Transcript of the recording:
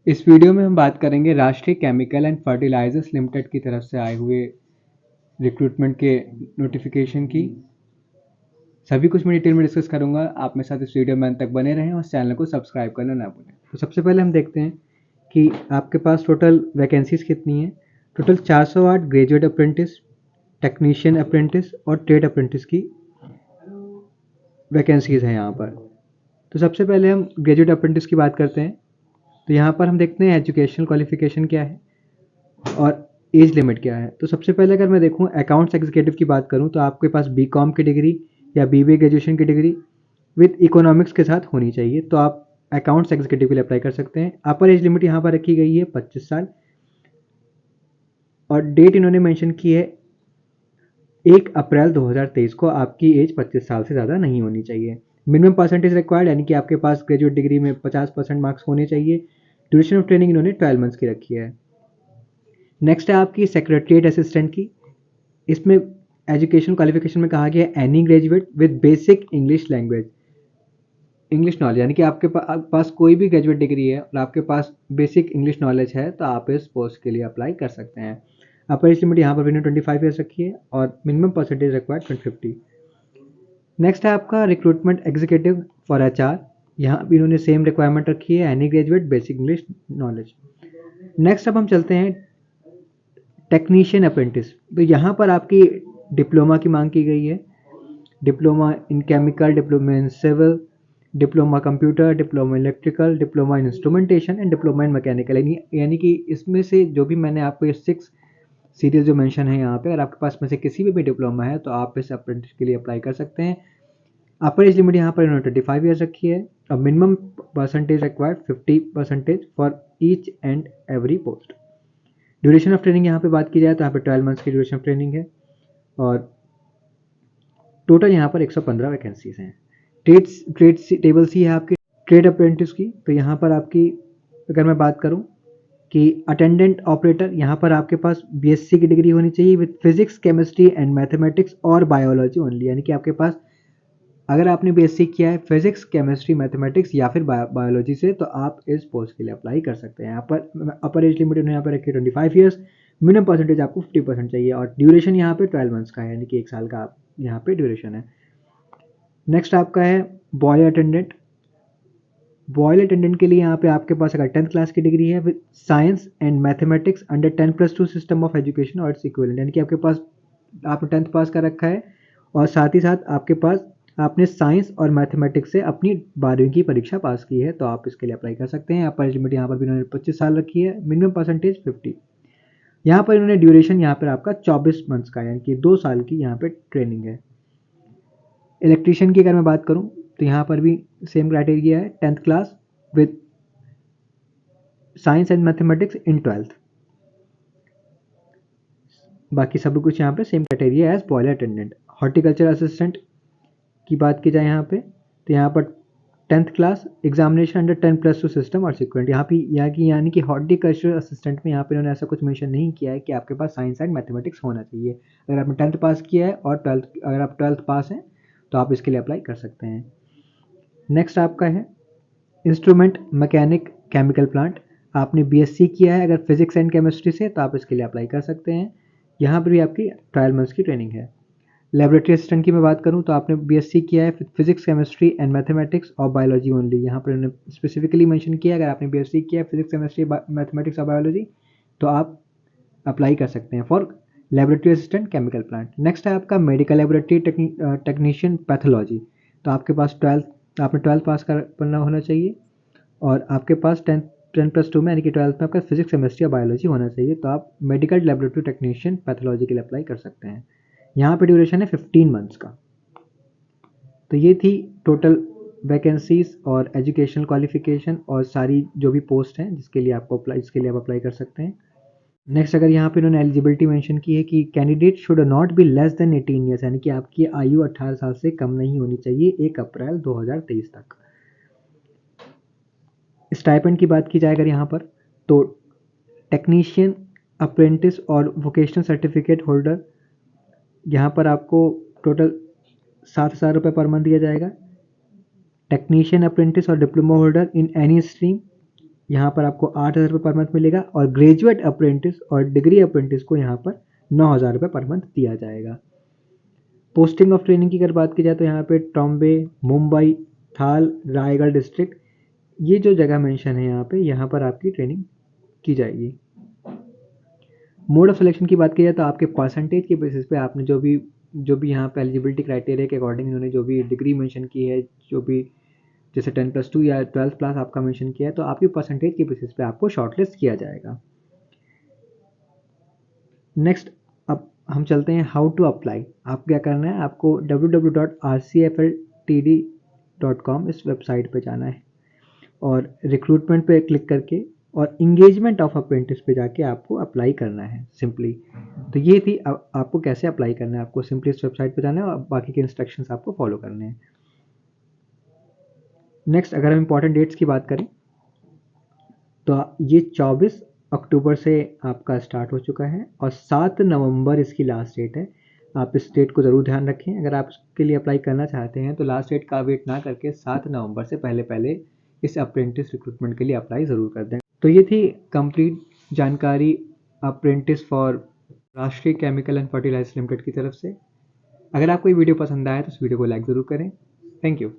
इस वीडियो में हम बात करेंगे राष्ट्रीय केमिकल एंड फर्टिलाइजर्स लिमिटेड की तरफ से आए हुए रिक्रूटमेंट के नोटिफिकेशन की सभी कुछ मैं डिटेल में डिस्कस करूंगा। आप मेरे साथ इस वीडियो में अंत तक बने रहें और चैनल को सब्सक्राइब करना ना भूलें। तो सबसे पहले हम देखते हैं कि आपके पास टोटल वैकेंसीज कितनी है। Total 408 graduate apprentice, technician apprentice और ट्रेड अप्रेंटिस की वैकेंसीज हैं यहाँ पर। तो सबसे पहले हम ग्रेजुएट अप्रेंटिस की बात करते हैं। तो यहाँ पर हम देखते हैं एजुकेशनल क्वालिफिकेशन क्या है और एज लिमिट क्या है। तो सबसे पहले अगर मैं देखूँ अकाउंट्स एग्जीक्यूटिव की बात करूँ तो आपके पास बीकॉम की डिग्री या बीबीए ग्रेजुएशन की डिग्री विद इकोनॉमिक्स के साथ होनी चाहिए, तो आप अकाउंट्स एग्जीक्यूटिव के लिए अप्लाई कर सकते हैं। अपर एज लिमिट यहाँ पर रखी गई है 25 साल और डेट इन्होंने मेंशन की है 1 अप्रैल 2023 को। आपकी एज 25 साल से ज़्यादा नहीं होनी चाहिए। मिनिमम परसेंटेज रिक्वायर्ड यानी कि आपके पास ग्रेजुएट डिग्री में 50% मार्क्स होने चाहिए। ड्यूरेशन ऑफ ट्रेनिंग इन्होंने 12 मंथ्स की रखी है। नेक्स्ट है आपकी सेक्रेटरीट असिस्टेंट की। इसमें एजुकेशन क्वालिफिकेशन में कहा गया है any graduate with basic English language, English knowledge, यानी कि आपके पास कोई भी ग्रेजुएट डिग्री है और आपके पास बेसिक इंग्लिश नॉलेज है तो आप इस पोस्ट के लिए अप्लाई कर सकते हैं। अपर एज लिमिट यहाँ पर भी 25 ईयर्स रखी है और मिनिमम परसेंटेज रिक्वायर्ड 150। नेक्स्ट है आपका रिक्रूटमेंट एग्जीक्यूटिव फॉर एचआर। यहाँ भी इन्होंने सेम रिक्वायरमेंट रखी है any graduate basic English knowledge. Next अब हम चलते हैं टेक्नीशियन अप्रेंटिस। तो यहाँ पर आपकी डिप्लोमा की मांग की गई है। Diploma in chemical, diploma in civil, diploma computer, diploma electrical, diploma in instrumentation and diploma in mechanical. यानी कि इसमें से जो भी मैंने आपको ये 6 सीरीज जो मेंशन है यहाँ पे, अगर आपके पास में से किसी भी डिप्लोमा है तो आप इस अप्रेंटिस के लिए अप्लाई कर सकते हैं। अपर एज लिमिट यहाँ पर इन्होंने 25 ईयर्स रखी है और minimum percentage required 50% for each and every post. Duration of training यहाँ पे बात की जाए तो यहाँ पे 12 मंथ्स की ड्यूरेशन ऑफ ट्रेनिंग है और टोटल यहाँ पर 115 वैकेंसीज हैं। ट्रेड टेबल सी है आपकी ट्रेड अप्रेंटिस की। तो यहाँ पर आपकी अगर मैं बात करूँ कि अटेंडेंट ऑपरेटर, यहाँ पर आपके पास बीएससी की डिग्री होनी चाहिए with physics, chemistry and mathematics और बायोलॉजी ओनली। यानी कि आपके पास अगर आपने बीएससी किया है फिजिक्स, केमिस्ट्री, मैथमेटिक्स या फिर बायोलॉजी से तो आप इस पोस्ट के लिए अप्लाई कर सकते हैं। यहाँ पर अपर एज लिमिट यहाँ पर रखी है 25 ईयर्स। मिनिमम परसेंटेज आपको 50% चाहिए और ड्यूरेशन यहाँ पे 12 मंथ्स का है, यानी कि 1 साल का यहाँ पे ड्यूरेशन है। नेक्स्ट आपका है बॉयलर अटेंडेंट। बॉयल अटेंडेंट के लिए यहाँ पे आपके पास अगर 10th क्लास की डिग्री है with science and mathematics under 10+2 system of education और इट्स इक्विवेलेंट, यानी कि आपके पास आपने 10th पास कर रखा है और साथ ही साथ आपके पास आपने साइंस और मैथमेटिक्स से अपनी 12वीं की परीक्षा पास की है तो आप इसके लिए अप्लाई कर सकते हैं। अपर लिमिट यहाँ पर भी इन्होंने 25 साल रखी है, मिनिमम परसेंटेज 50। यहाँ पर इन्होंने ड्यूरेशन यहाँ पर आपका 24 मंथ्स का है, यानी कि 2 साल की यहाँ पे ट्रेनिंग है। इलेक्ट्रीशियन की अगर मैं बात करूँ तो यहाँ पर भी सेम क्राइटेरिया है, 10th class with science and mathematics in 12th। बाकी सब कुछ यहाँ पे same criteria as boiler attendant. Horticulture assistant की बात की जाए यहाँ पे तो यहाँ पर 10th class examination under 10+2 system और सिक्वेंट। यहाँ पे यानी कि हॉर्टिकल्चर असिस्टेंट में यहाँ पे इन्होंने ऐसा कुछ मेंशन नहीं किया है कि आपके पास साइंस एंड मैथमेटिक्स होना चाहिए। अगर आपने 10th पास किया है और 12th, अगर आप 12th पास हैं तो आप इसके लिए अप्लाई कर सकते हैं। नेक्स्ट आपका है इंस्ट्रूमेंट मैकेनिक केमिकल प्लांट। आपने बीएससी किया है अगर फिजिक्स एंड केमिस्ट्री से तो आप इसके लिए अप्लाई कर सकते हैं। यहाँ पर भी आपकी 12 मंथ्स की ट्रेनिंग है। लेबोरेटरी असिस्टेंट की मैं बात करूँ तो आपने बीएससी किया है फिजिक्स, केमिस्ट्री एंड मैथमेटिक्स और बायोलॉजी ओनली। यहाँ पर उन्होंने स्पेसिफिकली मेंशन किया अगर आपने बीएससी किया है फिजिक्स, केमिस्ट्री, मैथमेटिक्स और बायोलॉजी तो आप अप्लाई कर सकते हैं for laboratory assistant chemical plant. Next है आपका मेडिकल लेबोरेटरी टेक्नीशियन पैथोलॉजी। तो आपके पास 12th पास करना होना चाहिए और आपके पास 10+2 में यानी कि 12th में आपका फिजिक्स, केमिस्ट्री और बायोलॉजी होना चाहिए तो आप मेडिकल लेबोरेटरी टेक्नीशियन पैथोलॉजी के लिए अप्लाई कर सकते हैं। यहाँ पे ड्यूरेशन है 15 मंथ्स का। तो ये थी टोटल वैकेंसीज और एजुकेशनल क्वालिफिकेशन और सारी जो भी पोस्ट हैं जिसके लिए आप अप्लाई कर सकते हैं। नेक्स्ट अगर यहाँ पे इन्होंने एलिजिबिलिटी मेंशन की है कि candidate should not be less than 18 years, यानी कि आपकी आयु 18 साल से कम नहीं होनी चाहिए 1 अप्रैल 2023 तक। स्टाइपेंड की बात की जाए अगर यहाँ पर तो टेक्नीशियन, अप्रेंटिस और वोकेशनल सर्टिफिकेट होल्डर यहाँ पर आपको टोटल 7,000 रुपये पर मंथ दिया जाएगा। टेक्नीशियन अप्रेंटिस और diploma holder in any stream, यहाँ पर आपको 8,000 रुपये पर मंथ मिलेगा। और ग्रेजुएट अप्रेंटिस और डिग्री अप्रेंटिस को यहाँ पर 9,000 रुपये पर मंथ दिया जाएगा। पोस्टिंग ऑफ ट्रेनिंग की अगर बात की जाए तो यहाँ पे टॉम्बे, मुंबई, थाल, रायगढ़ डिस्ट्रिक्ट, ये जो जगह मेंशन है यहाँ पर आपकी ट्रेनिंग की जाएगी। मोड ऑफ सिलेक्शन की बात की जाए तो आपके परसेंटेज के बेसिस पे आपने जो भी यहाँ पे एलिजिबिलिटी क्राइटेरिया के अकॉर्डिंग इन्होंने जो भी डिग्री मेंशन की है, जो भी जैसे 10+2 या 12+ आपका मेंशन किया है, तो आपकी परसेंटेज के बेसिस पे आपको शॉर्टलिस्ट किया जाएगा। नेक्स्ट अब हम चलते हैं हाउ टू अप्लाई। आपको क्या करना है, आपको www.rcfltd.com इस वेबसाइट पे जाना है और रिक्रूटमेंट पे क्लिक करके और इंगेजमेंट ऑफ अप्रेंटिस पे जाके आपको अप्लाई करना है सिंपली। तो ये थी आपको कैसे अप्लाई करना है। आपको सिंपली इस वेबसाइट पे जाना है और बाकी के इंस्ट्रक्शंस आपको फॉलो करने हैं। नेक्स्ट अगर हम इंपॉर्टेंट डेट्स की बात करें तो ये 24 अक्टूबर से आपका स्टार्ट हो चुका है और 7 नवंबर इसकी लास्ट डेट है। आप इस डेट को ज़रूर ध्यान रखें। अगर आप इसके लिए अप्लाई करना चाहते हैं तो लास्ट डेट का वेट ना करके 7 नवंबर से पहले इस अप्रेंटिस रिक्रूटमेंट के लिए अप्लाई ज़रूर कर दें। तो ये थी कंप्लीट जानकारी अप्रेंटिस फॉर राष्ट्रीय केमिकल एंड फर्टिलाइजर लिमिटेड की तरफ से। अगर आपको ये वीडियो पसंद आया तो इस वीडियो को लाइक ज़रूर करें। Thank you.